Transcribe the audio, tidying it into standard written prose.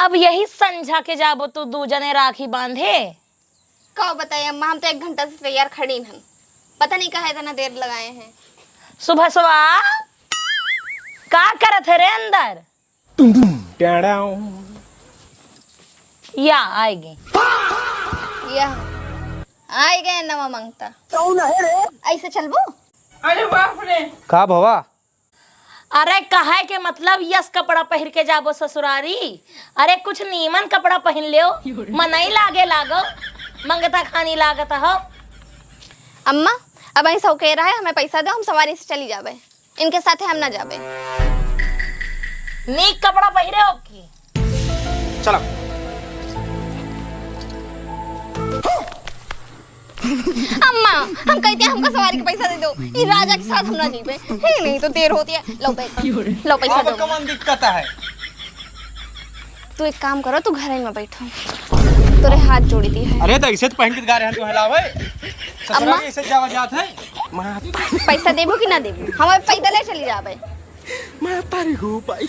अब यही संझा के जाबो तो दू जने राखी बांधे। कहो बताइए अम्मा, हम तो 1 घंटा से तैयार खड़ी हन, पता नहीं कहा इतना देर लगाए हैं। सुबह सुबह का करत है रे अंदर? या आएगी या आए गए नवा मांगता कौन है रे? ऐसे चलबो? अरे बाप रे का भवा? अरे कहे के मतलब यस कपड़ा पहन के जाबो ससुरारी। अरे कुछ नीमन कपड़ा पहन लियो, मनई लागे लागो, मंगता खानी लागत हो। अम्मा अब ऐसा हो कह रहा है, हमें पैसा दो, हम सवारी से चली जाबे, इनके साथ हम ना जाबे। नीक कपड़ा पहिरे हो की? चलो अम्मा हम कहते हैं हमको सवारी का पैसा दे दो, ये राजा के साथ हम ना जीवे। हे नहीं तो देर होती है। लो पैसा दो। कौन दिक्कत है? तू एक काम करो, तू घर में बैठो, तेरे हाथ जोड़ी दी है। अरे तो ऐसे तो पहन के गा रहे हैं, तू हिलावे अम्मा ऐसे जावा जात है। पैसा देबो कि ना देबो? हम पैदल चली जाबे। मैं तारी हो भाई।